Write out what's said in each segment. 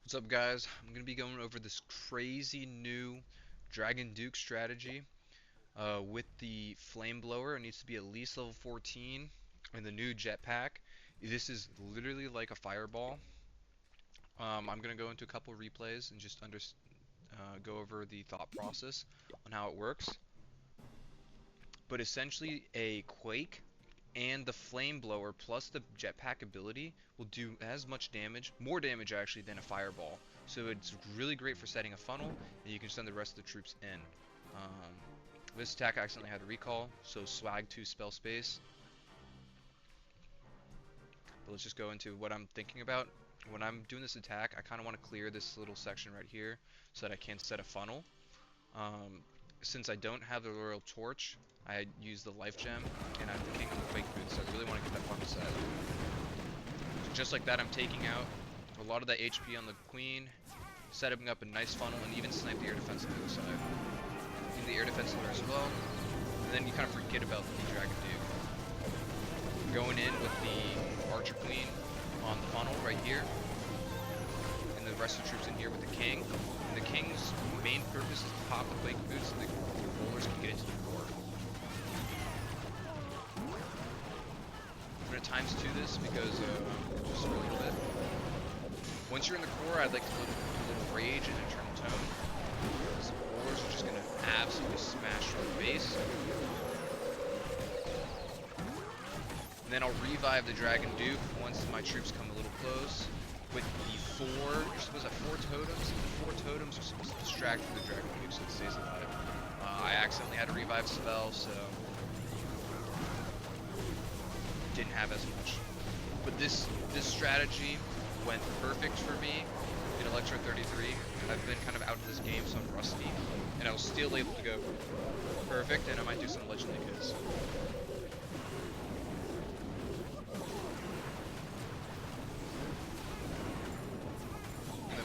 What's up, guys? I'm going to be going over this crazy new Dragon Duke strategy with the Flame Blower. It needs to be at least level 14 and the new jetpack. This is literally like a fireball. I'm going to go into a couple replays and just go over the thought process on how it works. But essentially, a Quake and the Flame Blower plus the jetpack ability will do as much damage, more damage actually, than a fireball. So it's really great for setting a funnel, and you can send the rest of the troops in. Um, this attack accidentally had a recall, so swag 2 spell space. But let's just go into what I'm thinking about. When I'm doing this attack, I kind of want to clear this little section right here so that I can set a funnel. Um, since I don't have the Royal Torch, I use the Life Gem, and I have the King of the Quake Boots, so I really want to get that funnel set. So just like that, I'm taking out a lot of that HP on the Queen, setting up a nice funnel, and even snipe the air defense on the other side. In the air defense there as well, and then you kind of forget about the Dragon Duke. Going in with the Archer Queen on the funnel right here, and the rest of the troops in here with the King. And the King's main purpose is to pop the Quake Boots so the bowlers can get into the core. I'm going to times 2 this because just a little bit. Once you're in the core, I'd like to do a little rage and internal tone. Because the bowlers are just going to absolutely smash through the base. And then I'll revive the Dragon Duke once my troops come a little close. With the you're supposed to have 4 totems, and the 4 totems are supposed to distract from the Dragon Duke so it stays alive. I accidentally had a revive spell, so didn't have as much. But this strategy went perfect for me in Electro 33. I've been kind of out of this game, so I'm rusty, and I was still able to go perfect, and I might do some Legend Leagues.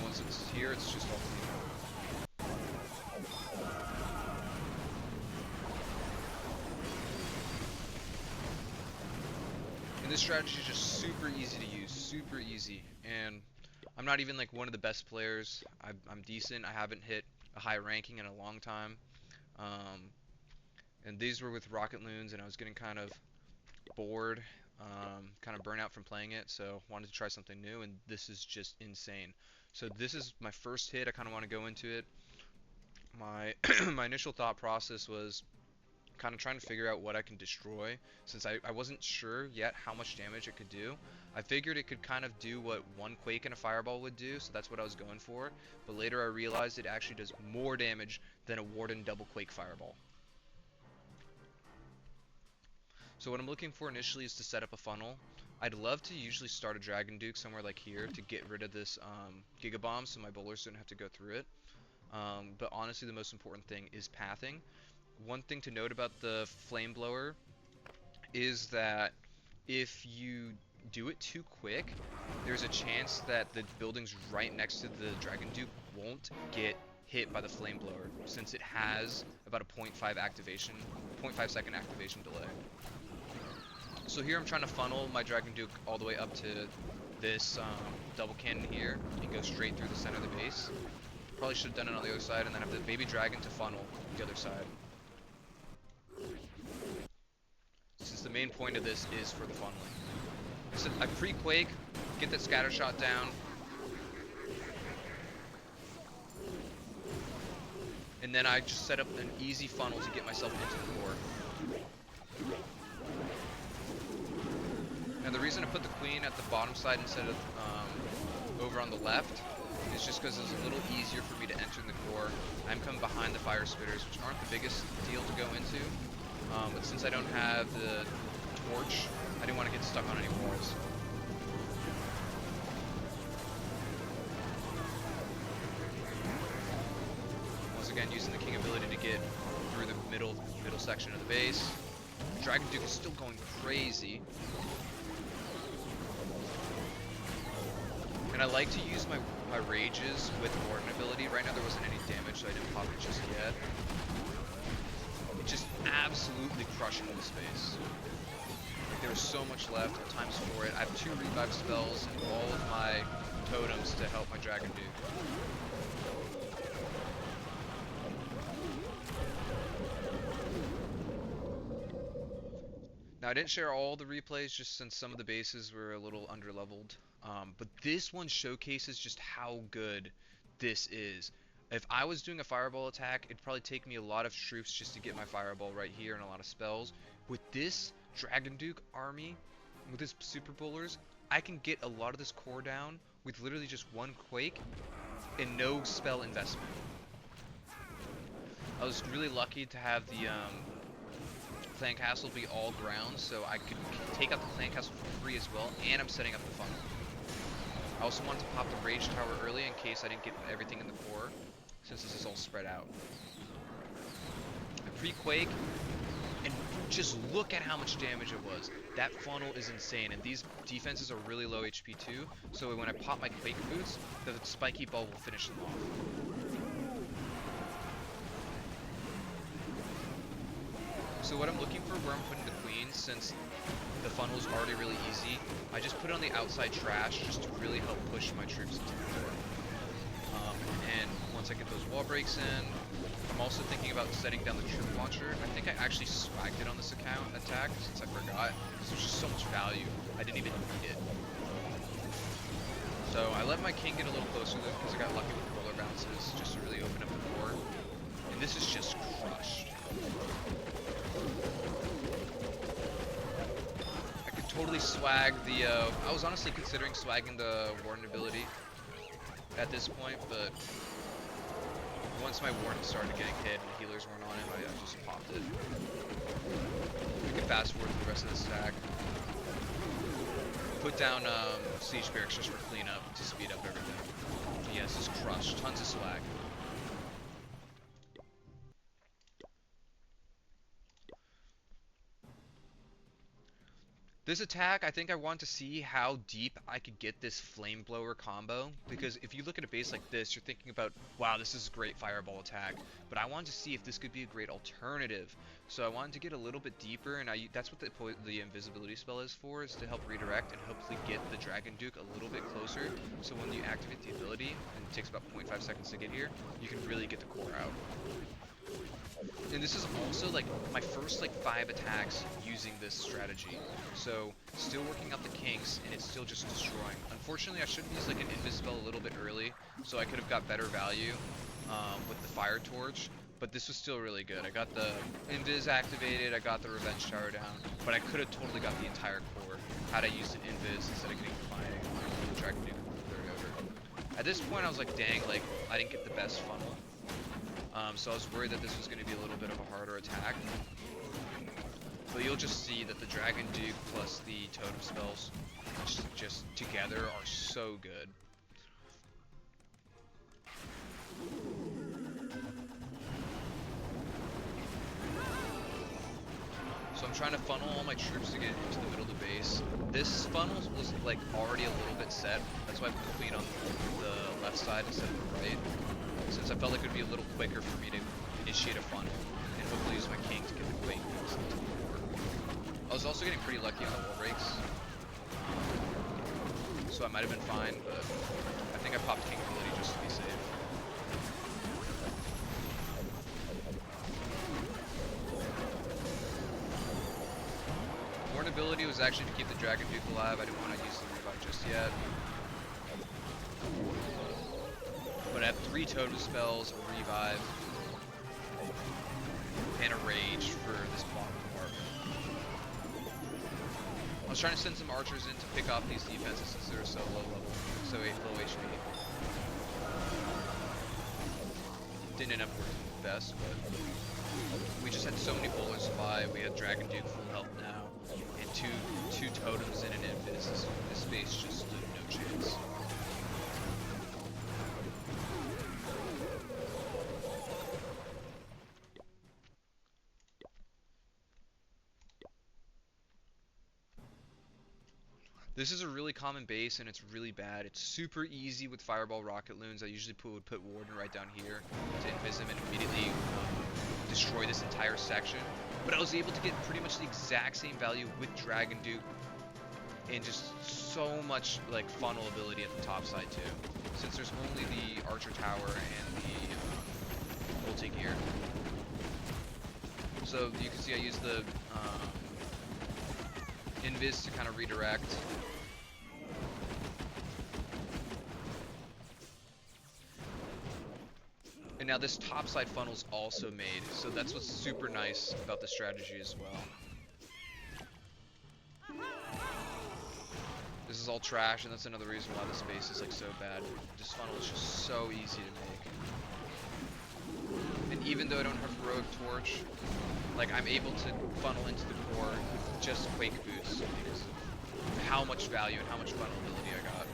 Once it's here, it's just all clean. And this strategy is just super easy to use, super easy. And I'm not even like one of the best players. I'm decent. I haven't hit a high ranking in a long time. And these were with Rocket Loons, and I was getting kind of bored, kind of burnt out from playing it, so wanted to try something new, and this is just insane. So this is my first hit. I kind of want to go into it. My my initial thought process was kind of trying to figure out what I can destroy, since I wasn't sure yet how much damage it could do. I figured it could kind of do what one Quake and a Fireball would do, so that's what I was going for, but later I realized it actually does more damage than a Warden double Quake Fireball. So what I'm looking for initially is to set up a funnel. I'd love to usually start a Dragon Duke somewhere like here to get rid of this Giga Bomb so my bowlers don't have to go through it. But honestly, the most important thing is pathing. One thing to note about the Flame Blower is that if you do it too quick, there's a chance that the buildings right next to the Dragon Duke won't get hit by the Flame Blower, since it has about a 0.5 second activation delay. So here I'm trying to funnel my Dragon Duke all the way up to this double cannon here and go straight through the center of the base. Probably should have done it on the other side and then have the baby dragon to funnel the other side. Since the main point of this is for the funneling. I pre-quake, get that scatter shot down, and then I just set up an easy funnel to get myself into the core. Now the reason I put the queen at the bottom side instead of over on the left is just because it's a little easier for me to enter in the core. I'm coming behind the fire spitters, which aren't the biggest deal to go into, but since I don't have the torch, I didn't want to get stuck on any walls. Once again, using the king ability to get through the middle section of the base. Dragon Duke is still going crazy. And I like to use my rages with Warden ability. Right now there wasn't any damage, so I didn't pop it just yet. It's just absolutely crushing the space. Like, there was so much left. I'll times 4 it. I have 2 revive spells, and all of my totems to help my Dragon Duke. Now, I didn't share all the replays just since some of the bases were a little underleveled, but this one showcases just how good this is. If I was doing a fireball attack, it'd probably take me a lot of troops just to get my fireball right here and a lot of spells. With this Dragon Duke army, with his super bowlers, I can get a lot of this core down with literally just one Quake and no spell investment. I was really lucky to have the clan castle be all ground, so I could take out the clan castle for free as well, and I'm setting up the funnel. I also wanted to pop the rage tower early in case I didn't get everything in the core, since this is all spread out. I pre-quake, and just look at how much damage it was. That funnel is insane, and these defenses are really low HP too, so when I pop my quake boots, the spiky ball will finish them off. So what I'm looking for where I'm putting the queens, since the funnel is already really easy, I just put it on the outside trash just to really help push my troops into the door. And once I get those wall breaks in, I'm also thinking about setting down the troop launcher. I think I actually swagged it on this attack since I forgot, because there's just so much value. I didn't even need it. So I let my king get a little closer though, because I got lucky with the roller bounces just to really open up the core. And this is just crushed. I could totally swag the, I was honestly considering swagging the Warden ability at this point, but once my Warden started getting hit and the healers weren't on him, I just popped it. We can fast forward to the rest of this stack. Put down Siege Barracks just for cleanup to speed up everything. But yeah, this is crushed. Tons of swag. This attack, I think I want to see how deep I could get this Flame Blower combo, because if you look at a base like this, you're thinking about, wow, this is a great fireball attack, but I wanted to see if this could be a great alternative. So I wanted to get a little bit deeper, and that's what the invisibility spell is for, is to help redirect and hopefully get the Dragon Duke a little bit closer, so when you activate the ability, and it takes about 0.5 seconds to get here, you can really get the core out. And this is also like my first like 5 attacks using this strategy. So still working out the kinks, and it's still just destroying. Unfortunately, I should have used like an invis spell a little bit early, so I could have got better value with the fire torch. But this was still really good. I got the invis activated, I got the revenge tower down, but I could have totally got the entire core had I used an invis instead of getting my Dragon Duke cleared over. At this point, I was like, dang, like I didn't get the best funnel. So I was worried that this was going to be a little bit of a harder attack. But you'll just see that the Dragon Duke plus the totem spells just together are so good. So I'm trying to funnel all my troops to get into the middle of the base. This funnel was like already a little bit set. That's why I put the queen on the left side instead of the right, since I felt like it would be a little quicker for me to initiate a funnel and hopefully use my king to get the quake. I was also getting pretty lucky on the wall breaks, so I might have been fine, but I think I popped king ability just to be safe. Warden ability was actually to keep the Dragon Duke alive. I didn't want to use the revive just yet. But I have 3 totem spells, a revive, and a rage for this bottom compartment. I was trying to send some archers in to pick off these defenses since they're so low level, so low HP. Didn't end up working the best, but we just had so many bowlers survive. We had Dragon Duke full health now, and two totems and an invis. This base just stood no chance. This is a really common base, and it's really bad. It's super easy with Fireball Rocket Loons. I usually would put Warden right down here to invis him and immediately destroy this entire section. But I was able to get pretty much the exact same value with Dragon Duke and just so much like funnel ability at the top side too. Since there's only the Archer Tower and the multi-gear. So you can see I use the Invis to kind of redirect. And now this topside funnel's also made, so that's what's super nice about the strategy as well. This is all trash, and that's another reason why the space is like so bad. This funnel is just so easy to make. And even though I don't have Heroic Torch, like I'm able to funnel into the core with just Quake Boots because of how much value and how much funnel ability I got.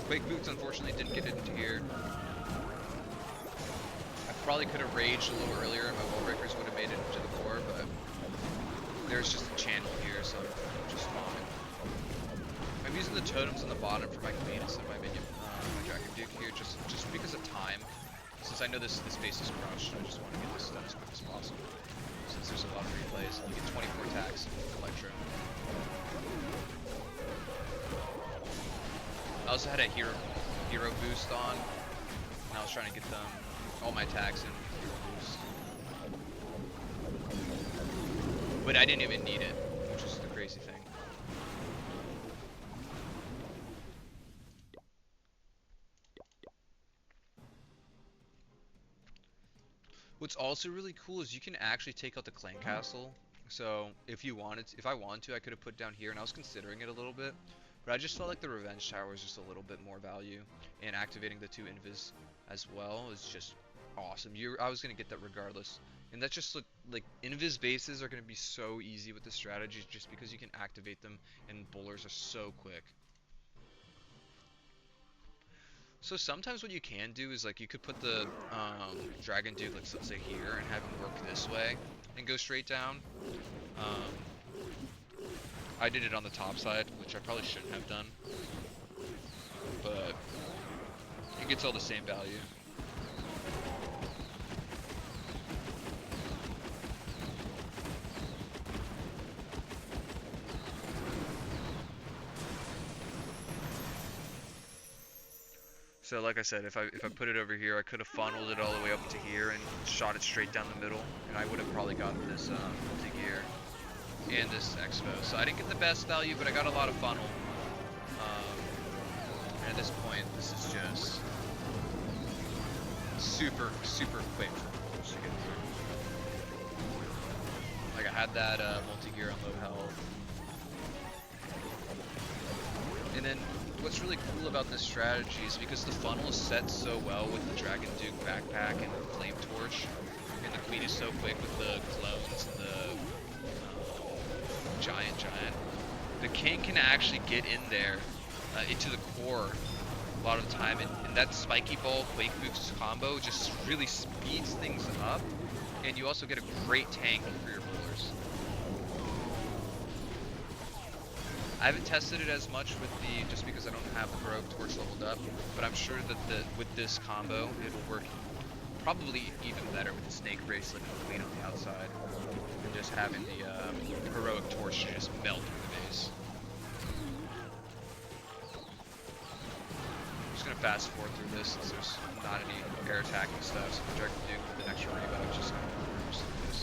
Quake Boots unfortunately didn't get into here. I probably could have raged a little earlier and my wall breakers would have made it into the core, but there's just a channel here, so I'm just fine. I'm using the totems on the bottom for my Cleanus and my minion, my Dragon Duke here, just because of time. Since I know this base is crushed, I just want to get this done as quick as possible. Since there's a lot of replays, you get 24 attacks with Electro. I also had a hero boost on, and I was trying to get them all my attacks in hero boost. But I didn't even need it, which is the crazy thing. What's also really cool is you can actually take out the clan castle. So if I wanted to, I could have put it down here, and I was considering it a little bit. But I just felt like the Revenge Tower is just a little bit more value, and activating the 2 Invis as well is just awesome. I was going to get that regardless. And that's just like Invis bases are going to be so easy with this strategy just because you can activate them, and bowlers are so quick. So sometimes what you can do is like you could put the Dragon Duke, like let's say here, and have him work this way and go straight down. I did it on the top side, which I probably shouldn't have done, but it gets all the same value. So like I said, if I put it over here, I could have funneled it all the way up to here and shot it straight down the middle, and I would have probably gotten this multi-gear and this expo. So I didn't get the best value, but I got a lot of funnel. And at this point, this is just super quick for bowlers to get through. Like I had that multi-gear on low health. And then what's really cool about this strategy is because the funnel is set so well with the Dragon Duke backpack and the Flame Torch, and the Queen is so quick with the clones and the giant. The King can actually get in there into the core a lot of the time, and that Spiky Ball Quake Boost combo just really speeds things up, and you also get a great tank for your bowlers. I haven't tested it as much with just because I don't have the Heroic Torch leveled up, but I'm sure that with this combo, it'll work probably even better with the Snake Bracelet and the Queen on the outside, and just having the Heroic Torch to just melt through the base. I'm just gonna fast forward through this since there's not any air attacking stuff, so the Dragon Duke with the next revive, I'm just gonna cruise through this.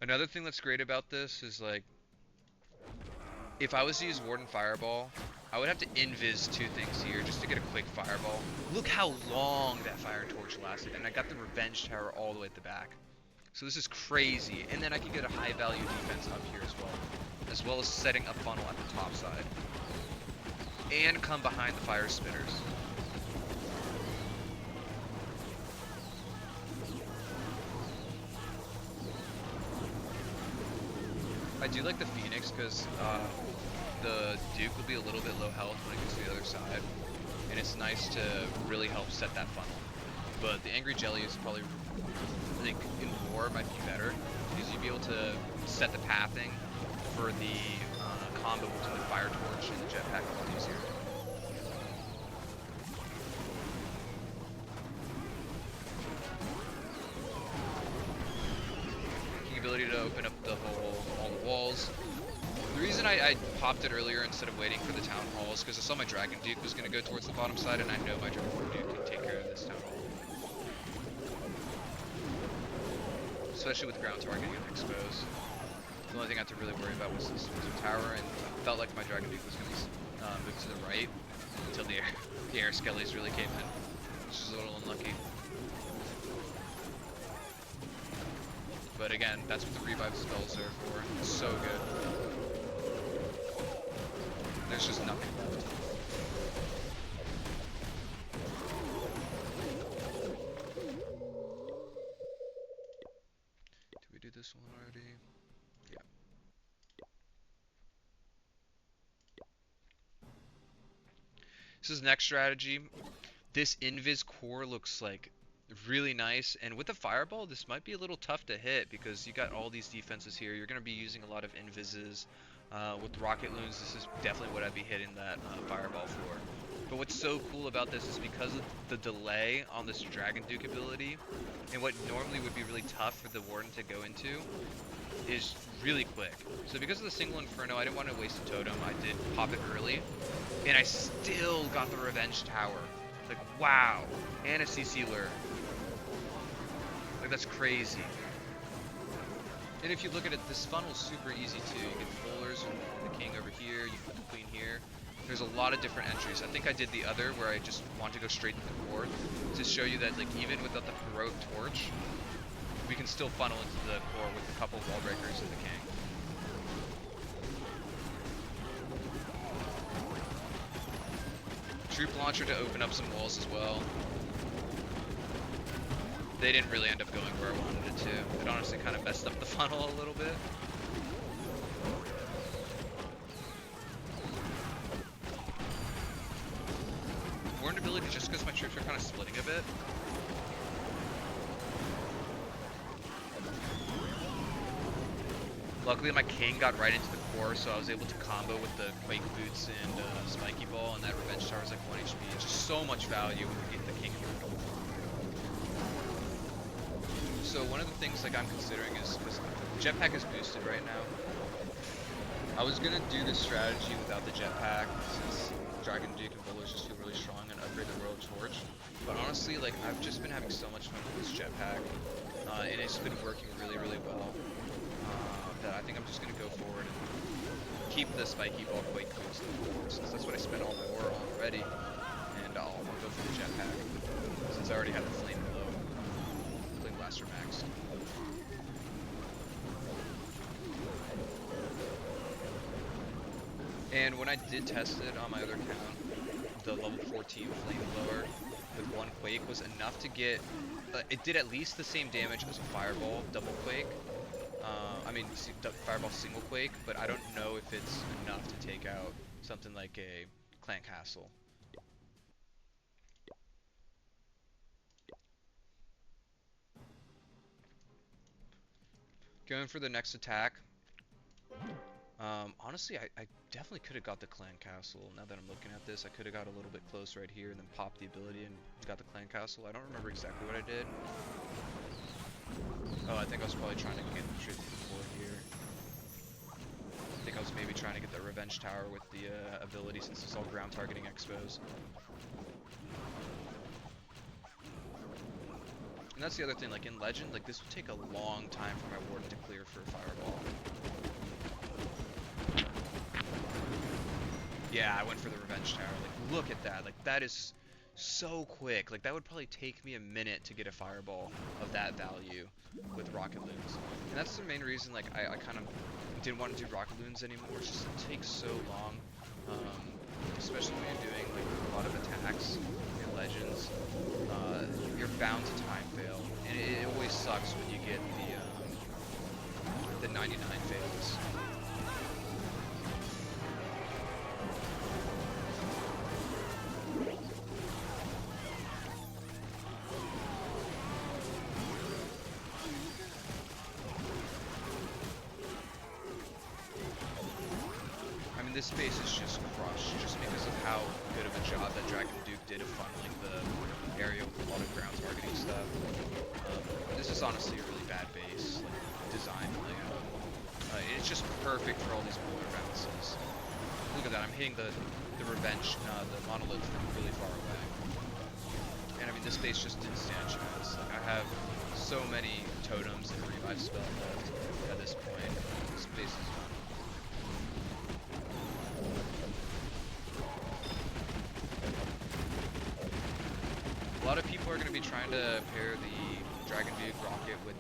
Another thing that's great about this is like, if I was to use Warden Fireball, I would have to invis 2 things here just to get a quick fireball. Look how long that Fire Torch lasted, and I got the Revenge Tower all the way at the back. So this is crazy, and then I can get a high value defense up here as well as setting a funnel at the top side. And come behind the Fire Spitters. I do like the Phoenix because the Duke will be a little bit low health when it gets to the other side, and it's nice to really help set that funnel. but the Angry Jelly is probably, I think, in war might be better, because you'd be able to set the pathing for the combo between the Fire Torch and the Jetpack a lot easier. King ability to open up all the walls. The reason I popped it earlier instead of waiting for the Town Hall is because I saw my Dragon Duke was going to go towards the bottom side, and I know my Dragon Duke can take care of this Town Hall. Especially with ground targeting and expose. The only thing I had to really worry about was this Wizard Tower, and I felt like my Dragon Duke was going to move to the right until the air skellies really came in, which is a little unlucky. But again, that's what the revive spells are for. It's so good. There's just nothing left. Did we do this one already? Yeah. This is next strategy. This Invis core looks like really nice, and with the Fireball this might be a little tough to hit because you got all these defenses here. You're going to be using a lot of Invises. With Rocket Loons, this is definitely what I'd be hitting that Fireball for. But what's so cool about this is because of the delay on this Dragon Duke ability, and what normally would be really tough for the Warden to go into is really quick. So because of the single Inferno, I didn't want to waste a totem. I did pop it early, and I still got the Revenge Tower. Like, wow. And a CC Lure. Like, that's crazy. And if you look at it, this funnel is super easy too. You get the bowlers and the king over here, you put the queen here. There's a lot of different entries. I think I did the other where I just want to go straight to the core to show you that, like, even without the heroic torch, we can still funnel into the core with a couple wall breakers and the king. Troop launcher to open up some walls as well. They didn't really end up going where I wanted it to. It honestly kind of messed up the funnel a little bit. Warden ability just because my troops are kind of splitting a bit. Luckily my king got right into the core, so I was able to combo with the Quake Boots and Spiky Ball, and that Revenge Tower is like 1 HP. It's just so much value when we get the king in the middle. So one of the things like I'm considering is, because Jetpack is boosted right now, I was gonna do this strategy without the Jetpack since Dragon Duke and Bowlers just feel really strong and upgrade the Royal Torch. But honestly, like, I've just been having so much fun with this Jetpack, and it's been working really, really well. That I think I'm just gonna go forward and keep the Spiky Ball Quake Boots in the forward, since that's what I spent all my ore on already, and I'll go for the Jetpack since I already have the Flame Blaster max. And when I did test it on my other account, the level 14 Flamethrower with 1 Quake was enough to get, it did at least the same damage as a Fireball double Quake. Fireball single Quake, but I don't know if it's enough to take out something like a Clan Castle. Going for the next attack. Honestly, I definitely could have got the Clan Castle. Now that I'm looking at this, I could have got a little bit close right here and then popped the ability and got the Clan Castle. I don't remember exactly what I did. Oh, I think I was probably trying to get straight to the core here. I think I was maybe trying to get the Revenge Tower with the ability, since it's all ground targeting expos. And that's the other thing, like in Legend, like this would take a long time for my Warden to clear for a Fireball. Yeah, I went for the Revenge Tower. Like, look at that. Like, that is so quick. Like, that would probably take me a minute to get a Fireball of that value with Rocket Loons. And that's the main reason, like, I kind of didn't want to do Rocket Loons anymore. It's just, it takes so long. Especially when you're doing, like, a lot of attacks in Legends. You're bound to time fail. And it always sucks when you get the 99 fails. this base is just crushed, just because of how good of a job that Dragon Duke did of funneling the area with a lot of ground targeting stuff. This is honestly a really bad base, like, design layout. It's just perfect for all these boulder bounces. Look at that, I'm hitting the revenge, the monolith from really far away. And I mean, this base just didn't stand a chance. Like, I have so many totems and revive spell left at this point. This base is done. A lot of people are going to be trying to pair the Dragon Duke rocket with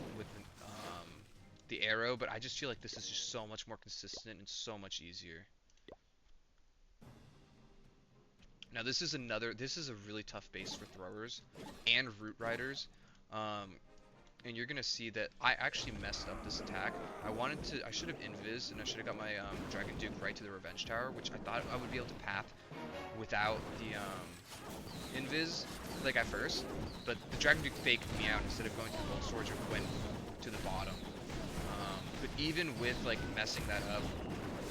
the arrow, but I just feel like this is just so much more consistent and so much easier. Now this is a really tough base for throwers and root riders, and you're gonna see that I actually messed up this attack. I should have invis, and I should have got my Dragon Duke right to the Revenge Tower, which I thought I would be able to path without the invis, like at first, but the Dragon Duke faked me out instead of going through the Gold Storage and went to the bottom. But even with like messing that up,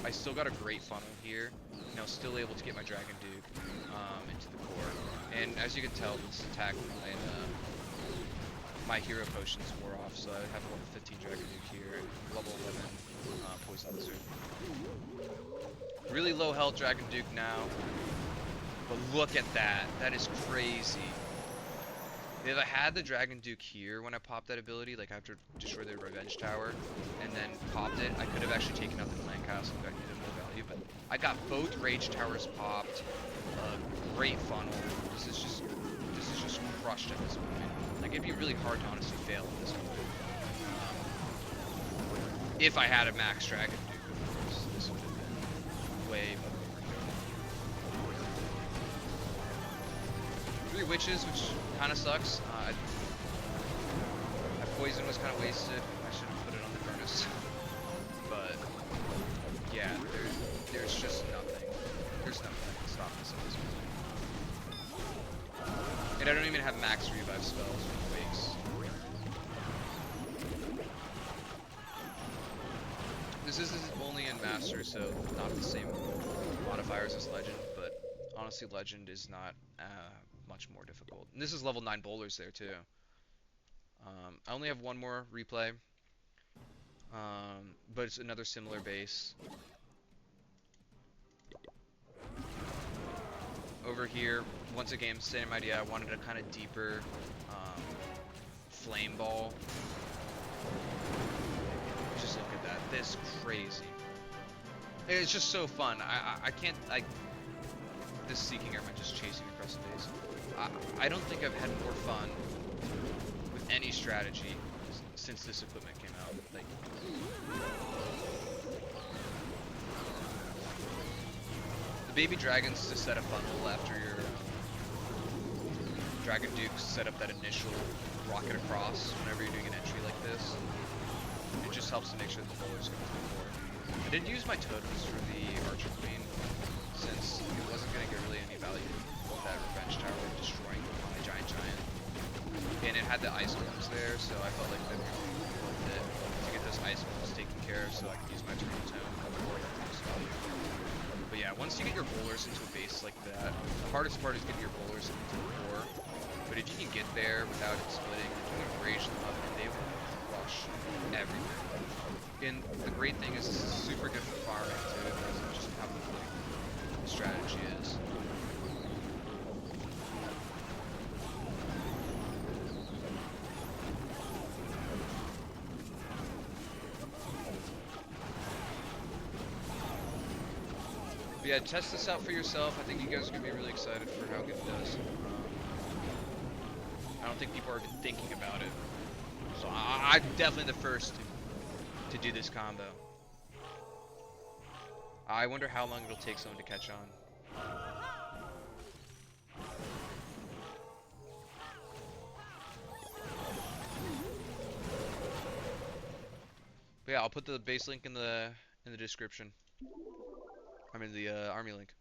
I still got a great funnel here. You know, still able to get my Dragon Duke into the core. And as you can tell, this attack, my hero potions wore off, so I have level 15 Dragon Duke here, and level 11 Poison Lizard. Really low health Dragon Duke now, but look at that. That is crazy. If I had the Dragon Duke here when I popped that ability, like after destroy the Revenge Tower, and then popped it, I could have actually taken out the Clan Castle if I needed more value, but I got both Rage Towers popped, great funnel. This is just crushed at this point. Like, it'd be really hard to honestly fail at this point. If I had a max Dragon Duke, of course, this would have been way better. 3 witches, which kind of sucks. My poison was kind of wasted. I should have put it on the furnace. But yeah, there's just nothing. There's nothing that can stop this at this point. And I don't even have max revive spells with wakes. This is only in Master, so not the same modifiers as Legend, but honestly, Legend is not much more difficult. And this is level 9 bowlers there too. I only have one more replay, but it's another similar base. Over here, once again, same idea. I wanted a kind of deeper flame ball. Just look at that. This crazy. It's just so fun. I can't, like, this Seeking Airman just chasing across the base. I don't think I've had more fun with any strategy since this equipment came out. Like, the baby dragons to set a funnel after your Dragon Dukes set up that initial rocket across whenever you're doing an entry like this. It just helps to make sure the bowlers come through more. I didn't use my totems for the Archer Queen since it wasn't going to get really any value with that Revenge Tower destroying my Giant. And it had the Ice Golems there, so I felt like that would be worth it to get those Ice Golems taken care of so I could use my Eternal Tome for the most value. But yeah, once you get your bowlers into a base like that, the hardest part is getting your bowlers into the core. But if you can get there without it splitting, you can rage them up and they will crush everything. And the great thing is this is super good for farming too, because of just how quick the strategy is. But yeah, test this out for yourself. I think you guys are going to be really excited for how good it does. I don't think people are even thinking about it. So I'm definitely the first to do this combo. I wonder how long it'll take someone to catch on. But yeah, I'll put the base link in the description. I mean the army link.